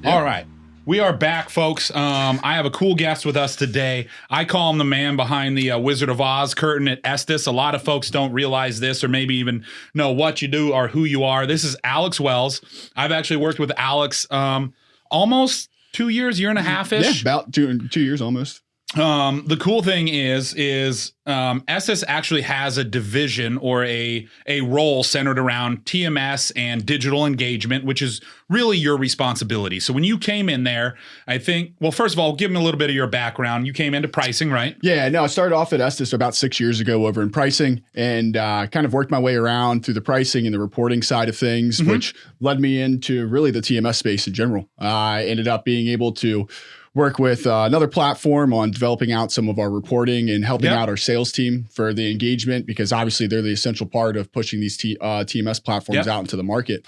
All right. We are back, folks. I have a cool guest with us today. I call him the man behind the Wizard of Oz curtain at Estes. A lot of folks don't realize this or maybe even know what you do or who you are. This is Alex Wells. I've actually worked with Alex almost 2 years, year and a half-ish. Yeah, about two years almost. The cool thing is Estes actually has a division or a role centered around TMS and digital engagement, which is really your responsibility. So when you came in there, I think, well, first of all, give me a little bit of your background. You came into pricing, right? Yeah, no, I started off at Estes about 6 years ago over in pricing and kind of worked my way around through the pricing and the reporting side of things, which led me into really the TMS space in general. I ended up being able to work with another platform on developing out some of our reporting and helping out our sales team for the engagement, because obviously they're the essential part of pushing these TMS platforms out into the market.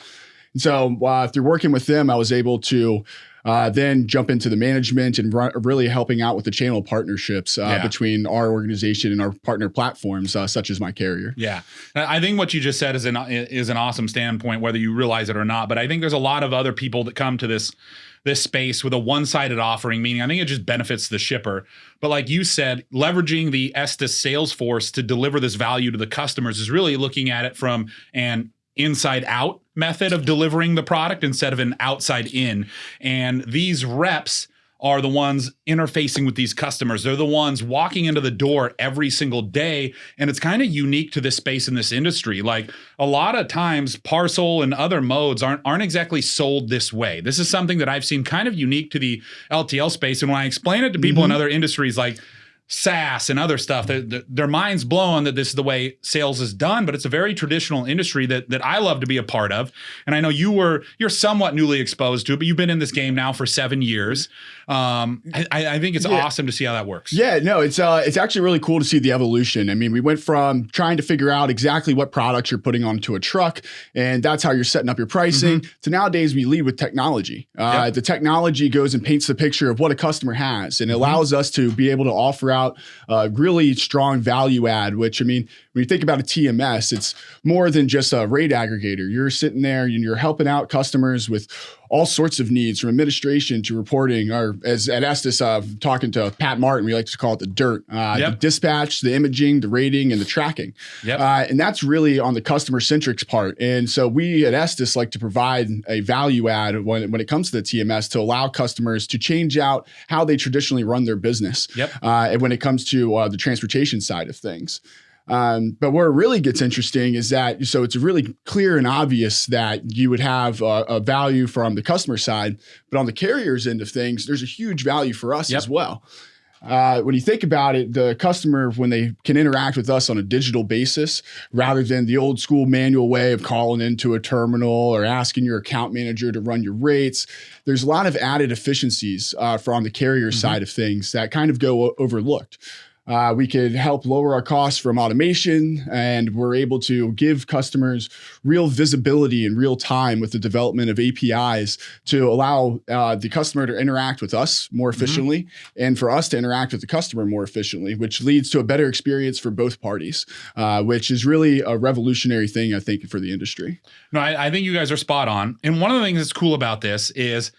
And so through working with them, I was able to then jump into the management and really helping out with the channel partnerships between our organization and our partner platforms, such as my carrier. Yeah. I think what you just said is an awesome standpoint, whether you realize it or not. But I think there's a lot of other people that come to this space with a one-sided offering, meaning I think it just benefits the shipper. But like you said, leveraging the Estes sales force to deliver this value to the customers is really looking at it from an inside out method of delivering the product instead of an outside in. And these reps are the ones interfacing with these customers. They're the ones walking into the door every single day. And it's kind of unique to this space in this industry. Like a lot of times parcel and other modes aren't exactly sold this way. This is something that I've seen kind of unique to the LTL space. And when I explain it to people in other industries like SaaS and other stuff, their mind's blown that this is the way sales is done, but it's a very traditional industry that I love to be a part of. And I know you're somewhat newly exposed to it, but you've been in this game now for 7 years. I think it's awesome to see how that works. Yeah, no, it's actually really cool to see the evolution. I mean, we went from trying to figure out exactly what products you're putting onto a truck, and that's how you're setting up your pricing, to nowadays we lead with technology. The technology goes and paints the picture of what a customer has, and it allows us to be able to offer out really strong value add, which, I mean, when you think about a TMS, it's more than just a rate aggregator. You're sitting there and you're helping out customers with all sorts of needs, from administration to reporting, or as at Estes, talking to Pat Martin, we like to call it the dirt, the dispatch, the imaging, the rating, and the tracking. And that's really on the customer centric part. And so we at Estes like to provide a value add when it comes to the TMS to allow customers to change out how they traditionally run their business. And when it comes to the transportation side of things. But where it really gets interesting is that, so it's really clear and obvious that you would have a value from the customer side, but on the carrier's end of things, there's a huge value for us as well. When you think about it, the customer, when they can interact with us on a digital basis, rather than the old school manual way of calling into a terminal or asking your account manager to run your rates, there's a lot of added efficiencies from the carrier side of things that kind of go overlooked. We could help lower our costs from automation, and we're able to give customers real visibility in real time with the development of APIs to allow the customer to interact with us more efficiently and for us to interact with the customer more efficiently, which leads to a better experience for both parties, which is really a revolutionary thing, I think, for the industry. No, I think you guys are spot on. And one of the things that's cool about this is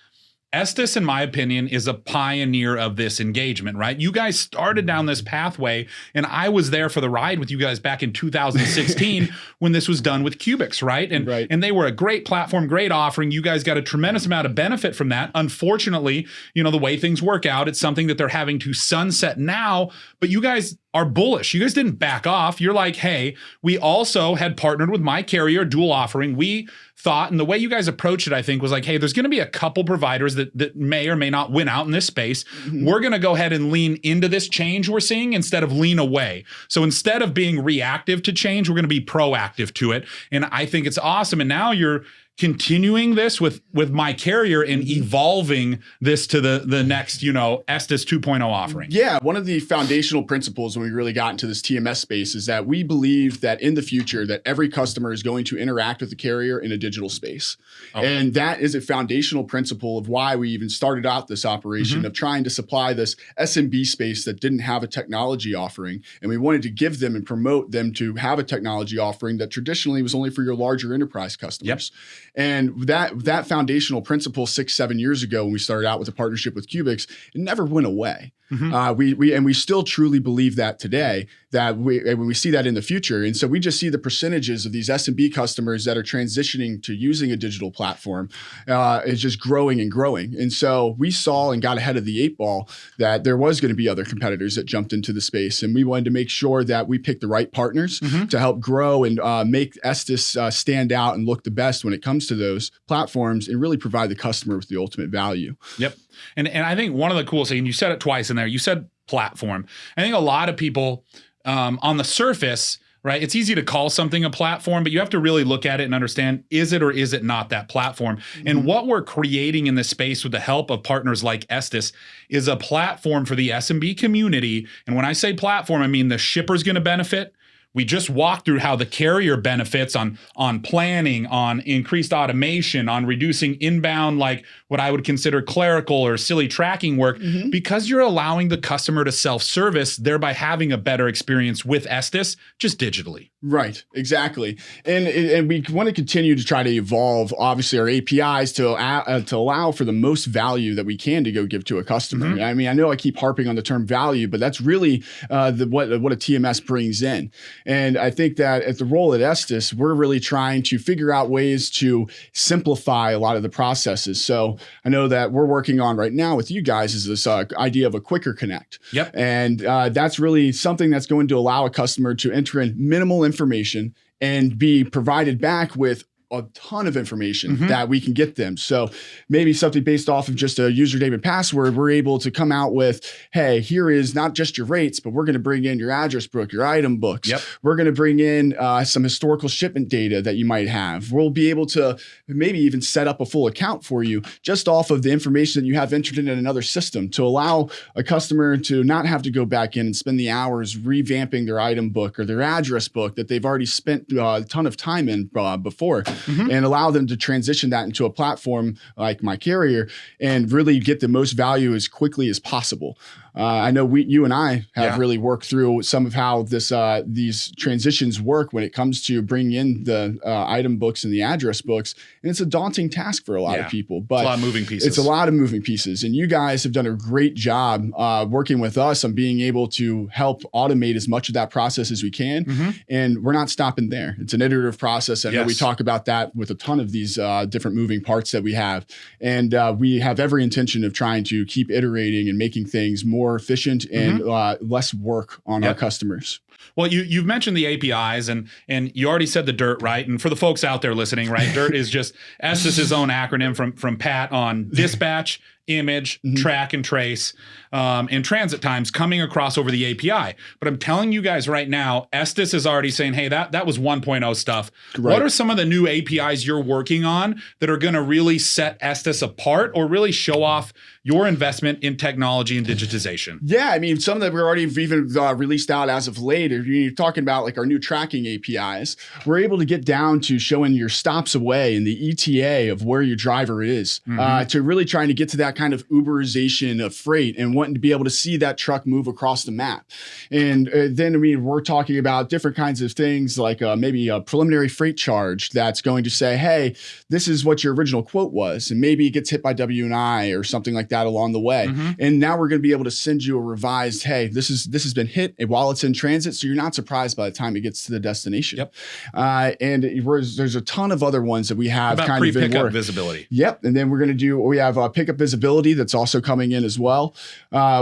Estes, in my opinion, is a pioneer of this engagement, right? You guys started down this pathway, and I was there for the ride with you guys back in 2016 when this was done with Cubics, right? And they were a great platform, great offering. You guys got a tremendous amount of benefit from that. Unfortunately, you know, the way things work out, it's something that they're having to sunset now, but you guys are bullish. You guys didn't back off. You're like, hey, we also had partnered with my carrier, dual offering. We thought, and the way you guys approached it, I think, was like, hey, there's going to be a couple providers that may or may not win out in this space. We're going to go ahead and lean into this change we're seeing instead of lean away. So instead of being reactive to change, we're going to be proactive to it. And I think it's awesome. And now you're continuing this with my carrier and evolving this to the next, you know, Estes 2.0 offering. Yeah, one of the foundational principles when we really got into this TMS space is that we believe that in the future that every customer is going to interact with the carrier in a digital space. And that is a foundational principle of why we even started out this operation of trying to supply this SMB space that didn't have a technology offering. And we wanted to give them and promote them to have a technology offering that traditionally was only for your larger enterprise customers. And that foundational principle 6-7 years ago when we started out with a partnership with Cubics, it never went away. We still truly believe that today, that when we see that in the future. And so we just see the percentages of these SMB customers that are transitioning to using a digital platform is just growing and growing. And so we saw and got ahead of the 8 ball that there was going to be other competitors that jumped into the space. And we wanted to make sure that we picked the right partners to help grow and make Estes stand out and look the best when it comes to those platforms and really provide the customer with the ultimate value. Yep. And I think one of the cool things, and you said it twice in there, you said platform. I think a lot of people on the surface, right, it's easy to call something a platform, but you have to really look at it and understand, is it or is it not that platform? And what we're creating in this space with the help of partners like Estes is a platform for the SMB community. And when I say platform, I mean the shipper's going to benefit. We just walked through how the carrier benefits on planning, on increased automation, on reducing inbound, like what I would consider clerical or silly tracking work, because you're allowing the customer to self-service, thereby having a better experience with Estes, just digitally. Right, exactly. And we want to continue to try to evolve, obviously, our APIs to allow for the most value that we can to go give to a customer. I mean, I know I keep harping on the term value, but that's really what a TMS brings in. And I think that at the role at Estes, we're really trying to figure out ways to simplify a lot of the processes. So I know that we're working on right now with you guys is this idea of a quicker connect. Yep. And that's really something that's going to allow a customer to enter in minimal information and be provided back with a ton of information that we can get them. So maybe something based off of just a username and password, we're able to come out with, hey, here is not just your rates, but we're going to bring in your address book, your item books. Yep. We're going to bring in some historical shipment data that you might have. We'll be able to maybe even set up a full account for you just off of the information that you have entered in another system to allow a customer to not have to go back in and spend the hours revamping their item book or their address book that they've already spent a ton of time in before. And allow them to transition that into a platform like My Carrier and really get the most value as quickly as possible. I know you and I have really worked through some of how these transitions work when it comes to bringing in the item books and the address books. And it's a daunting task for a lot of people. But it's a lot of moving pieces. It's a lot of moving pieces. And you guys have done a great job working with us on being able to help automate as much of that process as we can. And we're not stopping there. It's an iterative process. I know we talk about that with a ton of these different moving parts that we have. And we have every intention of trying to keep iterating and making things more efficient and less work on our customers. Well, you've mentioned the APIs and you already said the DIRT, right? And for the folks out there listening, right, DIRT is just Estes' own acronym from Pat on dispatch, image, track and trace, and transit times coming across over the API. But I'm telling you guys right now, Estes is already saying, hey, that was 1.0 stuff. Right. What are some of the new APIs you're working on that are going to really set Estes apart or really show off your investment in technology and digitization? Yeah, I mean, some that we're already even released out as of late. If you're talking about like our new tracking APIs, we're able to get down to showing your stops away and the ETA of where your driver is to really trying to get to that kind of Uberization of freight and wanting to be able to see that truck move across the map. And then, I mean, we're talking about different kinds of things like maybe a preliminary freight charge that's going to say, hey, this is what your original quote was. And maybe it gets hit by W&I or something like that along the way. And now we're going to be able to send you a revised, hey, this has been hit while it's in transit. So you're not surprised by the time it gets to the destination. Yep. And there's a ton of other ones that we have kind of in pickup visibility. Yep. And then we have pickup visibility that's also coming in as well,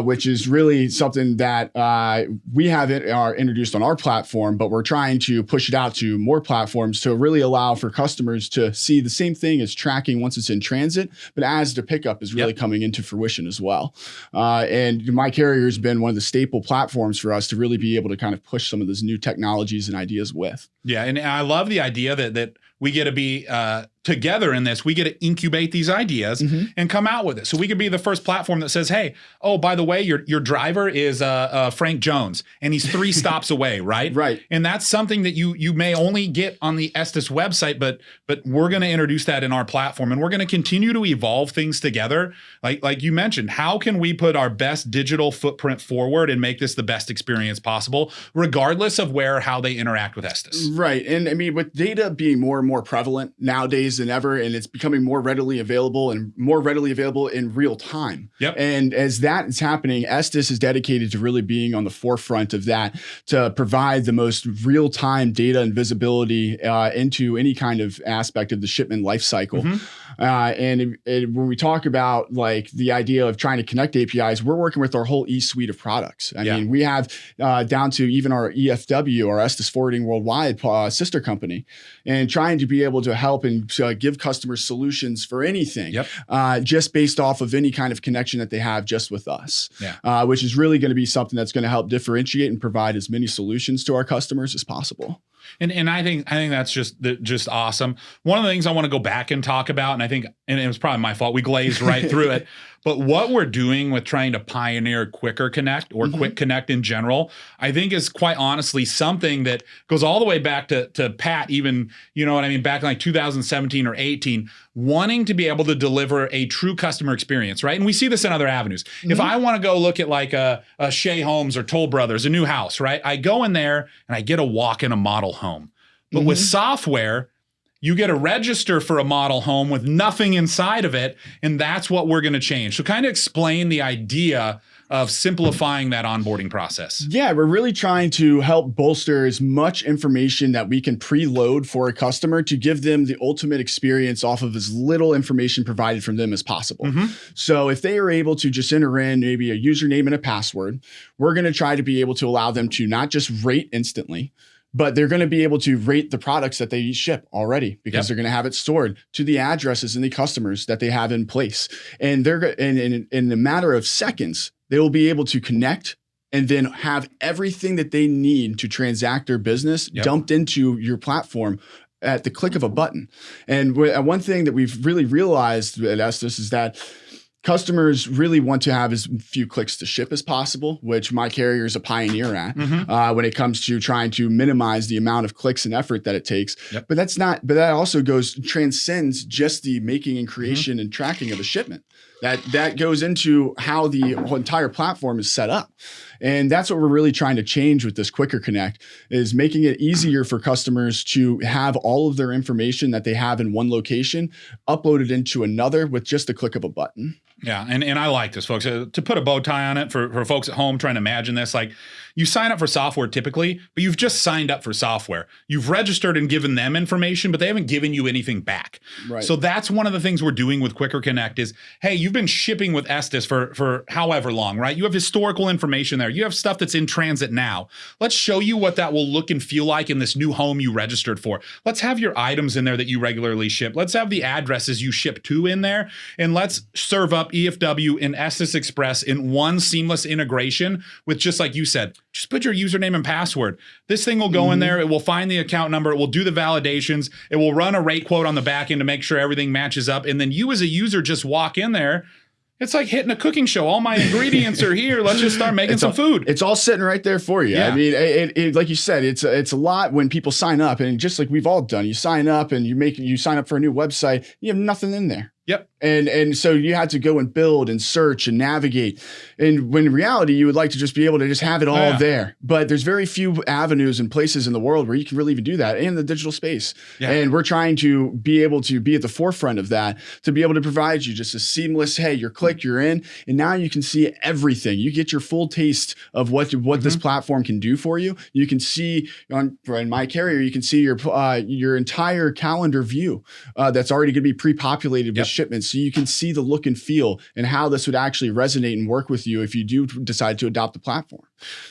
which is really something that we have introduced on our platform, but we're trying to push it out to more platforms to really allow for customers to see the same thing as tracking once it's in transit, but as the pickup is really coming into fruition as well. And My Carrier has been one of the staple platforms for us to really be able to kind of push some of those new technologies and ideas with. Yeah. And I love the idea that we get to be together in this. We get to incubate these ideas and come out with it. So we could be the first platform that says, hey, oh, by the way, your driver is Frank Jones and he's 3 stops away, right? Right. And that's something that you may only get on the Estes website, but we're going to introduce that in our platform and we're going to continue to evolve things together. Like you mentioned, how can we put our best digital footprint forward and make this the best experience possible, regardless of where or how they interact with Estes? Right. And I mean, with data being more and more prevalent nowadays than ever, and it's becoming more readily available in real time. Yep. And as that is happening, Estes is dedicated to really being on the forefront of that to provide the most real-time data and visibility into any kind of aspect of the shipment life cycle. And when we talk about like the idea of trying to connect APIs, we're working with our whole suite of products. I mean, we have down to even our EFW, our Estes Forwarding Worldwide sister company, and trying to be able to help and give customers solutions for anything, just based off of any kind of connection that they have just with us, which is really going to be something that's going to help differentiate and provide as many solutions to our customers as possible. And I think that's just awesome. One of the things I want to go back and talk about, and it was probably my fault, we glazed right through it, but what we're doing with trying to pioneer Quicker Connect or Quick Connect in general, I think is quite honestly something that goes all the way back to Pat, even, you know what I mean, back in like 2017 or 18, wanting to be able to deliver a true customer experience, right? And we see this in other avenues. If I want to go look at like a Shea Homes or Toll Brothers, a new house, right? I go in there and I get a walk in a model home. But with software, you get a register for a model home with nothing inside of it, and that's what we're going to change. So kind of explain the idea of simplifying that onboarding process. Yeah, we're really trying to help bolster as much information that we can preload for a customer to give them the ultimate experience off of as little information provided from them as possible. So if they are able to just enter in maybe a username and a password, we're going to try to be able to allow them to not just rate instantly, but they're going to be able to rate the products that they ship already because they're going to have it stored to the addresses and the customers that they have in place. And they're in a matter of seconds, they will be able to connect and then have everything that they need to transact their business dumped into your platform at the click of a button. And one thing that we've really realized at Estes is that customers really want to have as few clicks to ship as possible, which my carrier is a pioneer at when it comes to trying to minimize the amount of clicks and effort that it takes. But that also transcends just the making and creation and tracking of a shipment. That goes into how the whole entire platform is set up. And that's what we're really trying to change with this Quicker Connect, is making it easier for customers to have all of their information that they have in one location uploaded into another with just a click of a button. Yeah, and I like this, folks. To put a bow tie on it for folks at home trying to imagine this, like you sign up for software typically, but you've just signed up for software. You've registered and given them information, but they haven't given you anything back. Right. So that's one of the things we're doing with Quicker Connect is, hey, you've been shipping with Estes for however long, right? You have historical information there. You have stuff that's in transit now. Let's show you what that will look and feel like in this new home you registered for. Let's have your items in there that you regularly ship. Let's have the addresses you ship to in there, and let's serve up EFW and Estes Express in one seamless integration with, just like you said, just put your username and password. This thing will go in there. It will find the account number. It will do the validations. It will run a rate quote on the back end to make sure everything matches up. And then you as a user just walk in there. It's like hitting a cooking show. All my ingredients are here. Let's just start making some food. It's all sitting right there for you. I mean, it, like you said, it's a lot when people sign up, and just like we've all done, you sign up and you sign up for a new website. You have nothing in there. Yep. And so you had to go and build and search and navigate. And when in reality, you would like to just be able to just have it all there. But there's very few avenues and places in the world where you can really even do that in the digital space. And we're trying to be able to be at the forefront of that, to be able to provide you just a seamless, hey, you're click, you're in. And now you can see everything. You get your full taste of what this platform can do for you. You can see on my carrier, you can see your entire calendar view that's already going to be pre-populated with shipments. So you can see the look and feel and how this would actually resonate and work with you if you do decide to adopt the platform.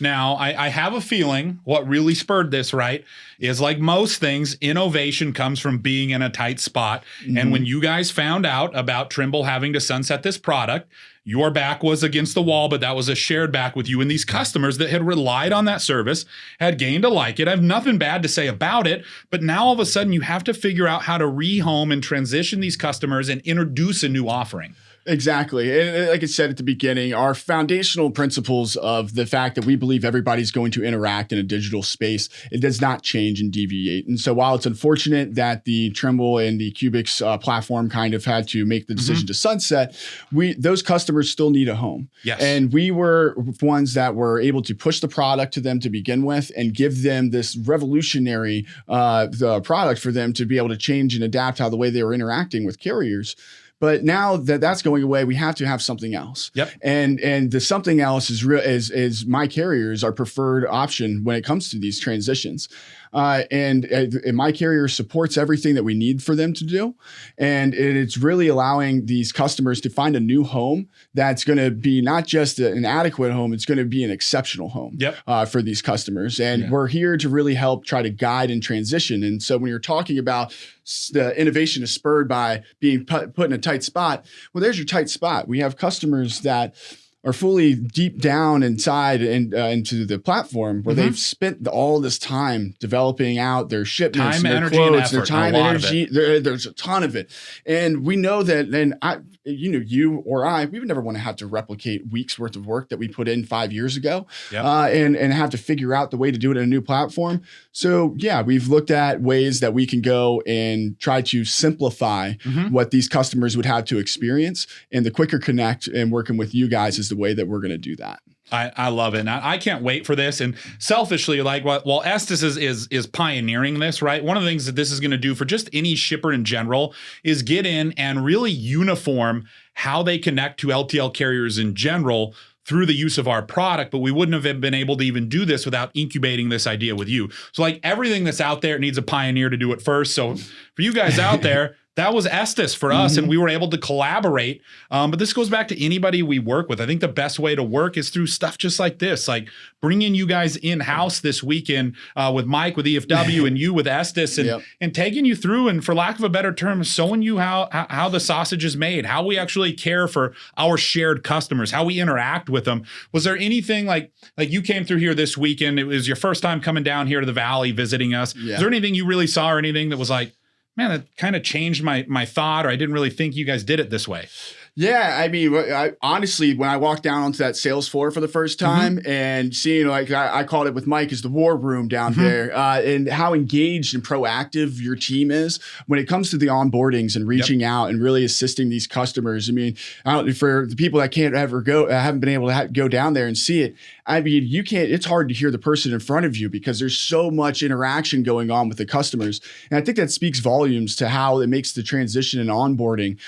Now, I have a feeling what really spurred this, right, is like most things, innovation comes from being in a tight spot. And when you guys found out about Trimble having to sunset this product, your back was against the wall, but that was a shared back with you and these customers that had relied on that service, had gained to like it. I have nothing bad to say about it, but now all of a sudden you have to figure out how to rehome and transition these customers and introduce a new offering. Exactly. And like I said at the beginning, our foundational principles of the fact that we believe everybody's going to interact in a digital space, it does not change and deviate. And so while it's unfortunate that the Trimble and the Cubics platform kind of had to make the decision to sunset, those customers still need a home. Yes. And we were ones that were able to push the product to them to begin with and give them this revolutionary the product for them to be able to change and adapt how the way they were interacting with carriers. But now that that's going away, we have to have something else. Yep. And the something else is my carrier is our preferred option when it comes to these transitions. And my carrier supports everything that we need for them to do. And it's really allowing these customers to find a new home that's going to be not just an adequate home, it's going to be an exceptional home for these customers. And we're here to really help try to guide and transition. And so when you're talking about the innovation is spurred by being put in a tight spot, well, there's your tight spot. We have customers that are fully deep down inside and into the platform where they've spent all this time developing out their shipments, time, their energy, quotes, and effort, their time, a lot energy. of it. There's a ton of it, and we know that. And you or I, we would never want to have to replicate weeks worth of work that we put in 5 years ago, and have to figure out the way to do it in a new platform. So yeah, we've looked at ways that we can go and try to simplify what these customers would have to experience, and the quicker connect and working with you guys is the way that we're going to do that. I love it. And I can't wait for this. And selfishly, like while Estes is pioneering this, right? One of the things that this is going to do for just any shipper in general is get in and really uniform how they connect to LTL carriers in general through the use of our product, but we wouldn't have been able to even do this without incubating this idea with you. So like everything that's out there needs a pioneer to do it first. So for you guys out there, that was Estes for us, and we were able to collaborate. But this goes back to anybody we work with. I think the best way to work is through stuff just like this, like bringing you guys in-house this weekend with Mike with EFW and you with Estes, and taking you through, and for lack of a better term, showing you how the sausage is made, how we actually care for our shared customers, how we interact with them. Was there anything like you came through here this weekend? It was your first time coming down here to the Valley visiting us. Is there anything you really saw or anything that was like, man, that kind of changed my thought, or I didn't really think you guys did it this way? Yeah, I mean, honestly, when I walked down onto that sales floor for the first time and seeing, like I called it with Mike, is the war room down there, and how engaged and proactive your team is when it comes to the onboardings and reaching out and really assisting these customers. I mean, for the people that can't ever go, haven't been able to go down there and see it. I mean, you can't. It's hard to hear the person in front of you because there's so much interaction going on with the customers, and I think that speaks volumes to how it makes the transition and onboarding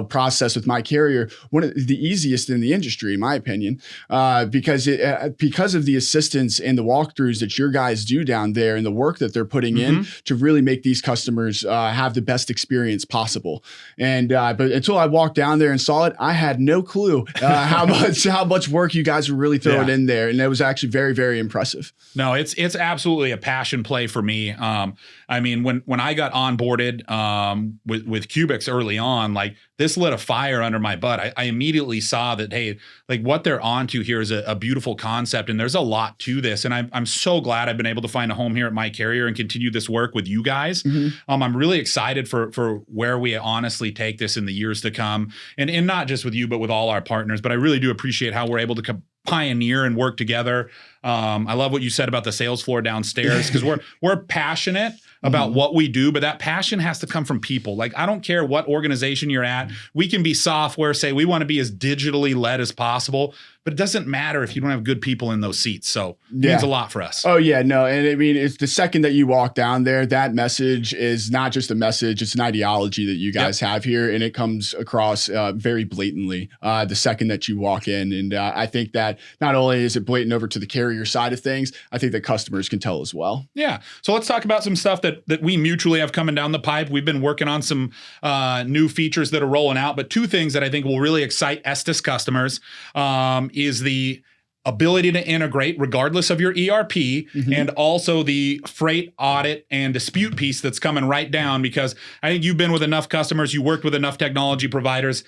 process with my carrier one of the easiest in the industry, in my opinion, because of the assistance and the walkthroughs that your guys do down there and the work that they're putting in to really make these customers have the best experience possible. And but until I walked down there and saw it, I had no clue how much work you guys were really throwing in there, and it was actually very, very impressive. No, it's absolutely a passion play for me. I mean, when I got onboarded with Cubics early on, like this lit a fire under my butt. I immediately saw that, hey, like what they're onto here is a beautiful concept, and there's a lot to this. And I'm so glad I've been able to find a home here at my carrier and continue this work with you guys. I'm really excited for where we honestly take this in the years to come, and not just with you, but with all our partners. But I really do appreciate how we're able to pioneer and work together. I love what you said about the sales floor downstairs, because we're passionate about what we do, but that passion has to come from people. Like, I don't care what organization you're at. We can be software, say we want to be as digitally led as possible, but it doesn't matter if you don't have good people in those seats. So it means a lot for us. Oh yeah, no. And I mean, it's the second that you walk down there, that message is not just a message, it's an ideology that you guys have here. And it comes across very blatantly the second that you walk in. And I think that not only is it blatant over to the carrier side of things, I think that customers can tell as well. Yeah. So let's talk about some stuff that we mutually have coming down the pipe. We've been working on some new features that are rolling out, but two things that I think will really excite Estes customers is the ability to integrate regardless of your ERP, and also the freight audit and dispute piece that's coming right down, because I think you've been with enough customers, you worked with enough technology providers.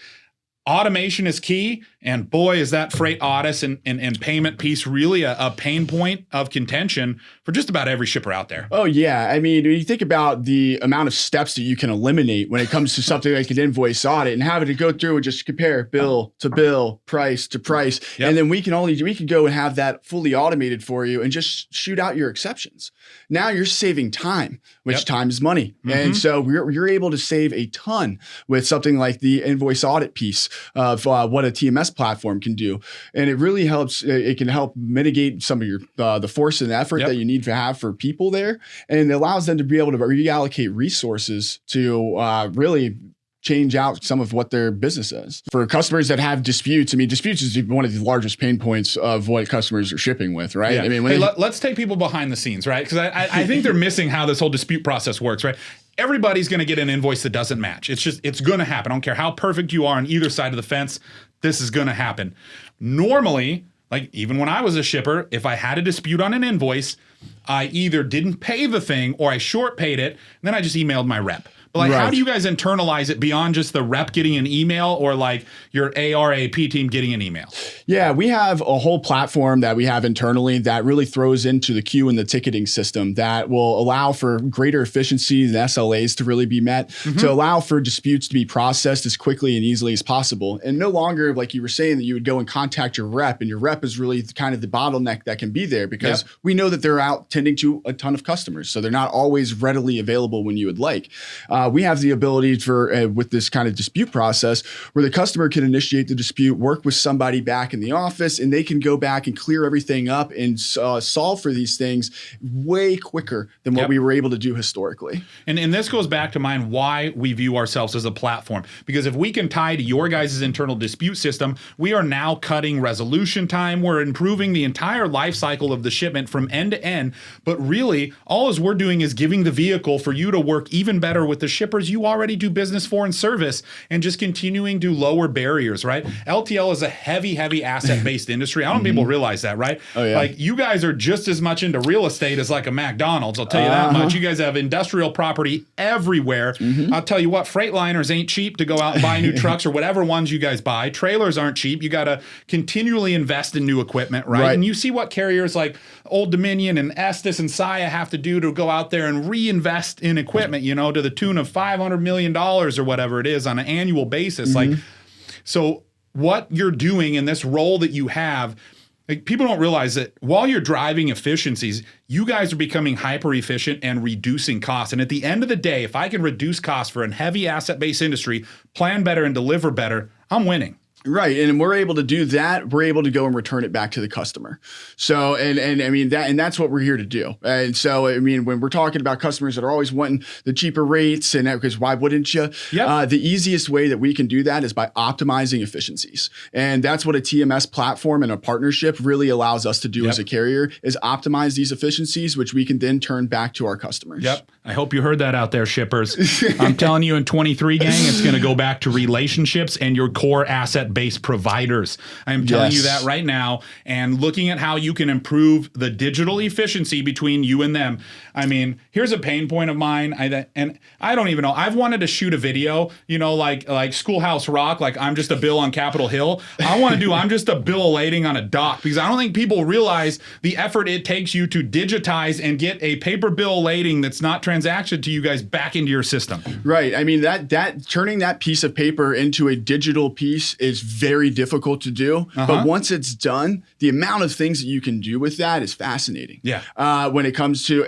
automation is key, and boy, is that freight audits and payment piece really a pain point of contention for just about every shipper out there. Oh, yeah. I mean, when you think about the amount of steps that you can eliminate when it comes to something like an invoice audit and having to go through and just compare bill to bill, price to price. Yep. And then we can go and have that fully automated for you and just shoot out your exceptions. Now you're saving time, which time is money. And so you're able to save a ton with something like the invoice audit piece of what a TMS platform can do. And it really helps. It can help mitigate some of your the force and effort that you need to have for people there. And it allows them to be able to reallocate resources to really change out some of what their business is. For customers that have disputes, I mean, disputes is one of the largest pain points of what customers are shipping with, right? Yeah. I mean, let's take people behind the scenes, right? Because I think they're missing how this whole dispute process works, right? Everybody's going to get an invoice that doesn't match. It's going to happen. I don't care how perfect you are on either side of the fence. This is going to happen. Normally, like even when I was a shipper, if I had a dispute on an invoice, I either didn't pay the thing or I short paid it, and then I just emailed my rep. But like, how do you guys internalize it beyond just the rep getting an email or like your ARAP team getting an email? Yeah, we have a whole platform that we have internally that really throws into the queue and the ticketing system that will allow for greater efficiency and SLAs to really be met, to allow for disputes to be processed as quickly and easily as possible. And no longer, like you were saying, that you would go and contact your rep, and your rep is really kind of the bottleneck that can be there because we know that they're out tending to a ton of customers. So they're not always readily available when you would like. We have the ability for, with this kind of dispute process, where the customer can initiate the dispute, work with somebody back in the office, and they can go back and clear everything up and solve for these things way quicker than what we were able to do historically. And this goes back to mind why we view ourselves as a platform. Because if we can tie to your guys' internal dispute system, we are now cutting resolution time. We're improving the entire life cycle of the shipment from end to end. But really, all we're doing is giving the vehicle for you to work even better with the shippers you already do business for and service, and just continuing to lower barriers, right? LTL is a heavy asset-based industry. I don't think people realize that, right? Oh, yeah. Like you guys are just as much into real estate as like a McDonald's. I'll tell you that much. You guys have industrial property everywhere. I'll tell you what, Freightliners ain't cheap to go out and buy new trucks or whatever ones you guys buy. Trailers aren't cheap. You got to continually invest in new equipment, right? And you see what carriers like Old Dominion and Estes and Saia have to do to go out there and reinvest in equipment, you know, to the tune of $500 million or whatever it is on an annual basis. Like, so what you're doing in this role that you have, like, people don't realize that while you're driving efficiencies, you guys are becoming hyper efficient and reducing costs. And at the end of the day, if I can reduce costs for a heavy asset-based industry, plan better and deliver better, I'm winning. Right. And we're able to do that. We're able to go and return it back to the customer. So, and I mean, that's what we're here to do. And so, I mean, when we're talking about customers that are always wanting the cheaper rates, and because why wouldn't you? The easiest way that we can do that is by optimizing efficiencies. And that's what a TMS platform and a partnership really allows us to do as a carrier, is optimize these efficiencies, which we can then turn back to our customers. I hope you heard that out there, shippers. I'm telling you, in 23, gang, it's going to go back to relationships and your core asset-based providers. I am telling you that right now, and looking at how you can improve the digital efficiency between you and them. I mean, here's a pain point of mine, and I don't even know. I've wanted to shoot a video, you know, like Schoolhouse Rock, like I'm just a bill on Capitol Hill. I'm just a bill lading on a dock, because I don't think people realize the effort it takes you to digitize and get a paper bill lading that's not transaction to you guys back into your system. Right. I mean, that turning that piece of paper into a digital piece is very difficult to do. But once it's done, the amount of things that you can do with that is fascinating. When it comes to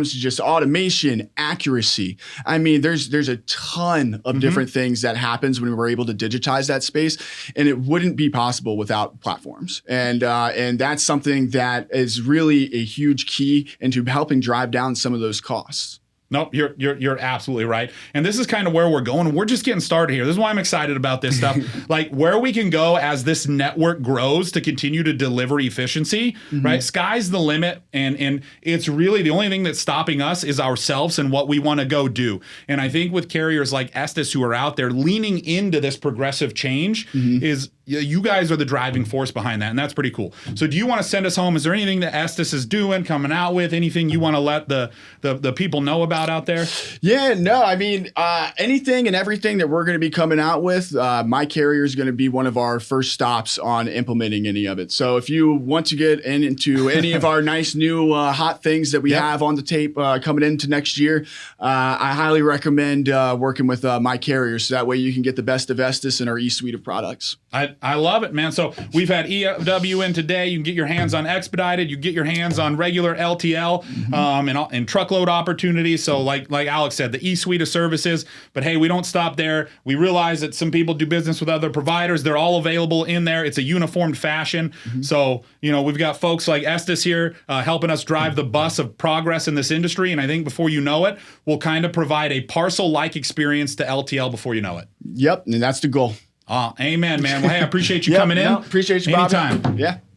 just automation, accuracy. I mean, there's a ton of different things that happens when we're able to digitize that space, and it wouldn't be possible without platforms. And that's something that is really a huge key into helping drive down some of those costs. Nope, you're absolutely right. And this is kind of where we're going. We're just getting started here. This is why I'm excited about this stuff. Like where we can go as this network grows to continue to deliver efficiency, right? Sky's the limit. And it's really the only thing that's stopping us is ourselves and what we want to go do. And I think with carriers like Estes who are out there leaning into this progressive change is you guys are the driving force behind that, and that's pretty cool. So do you want to send us home? Is there anything that Estes is doing, coming out with, anything you want to let the people know about out there? Yeah, no, I mean, anything and everything that we're going to be coming out with, My Carrier is going to be one of our first stops on implementing any of it. So if you want to get into any of our nice new hot things that we have on the tape coming into next year, I highly recommend working with My Carrier, so that way you can get the best of Estes and our e-suite of products. I love it, man. So we've had EW in today. You can get your hands on expedited. You get your hands on regular LTL and truckload opportunities. So like Alex said, the e-suite of services. But hey, we don't stop there. We realize that some people do business with other providers. They're all available in there. It's a uniformed fashion. So, we've got folks like Estes here helping us drive the bus of progress in this industry. And I think before you know it, we'll kind of provide a parcel-like experience to LTL before you know it. Yep, and that's the goal. Amen, man. Well, hey, I appreciate you coming in. Appreciate you, Bobby. Anytime. Yeah.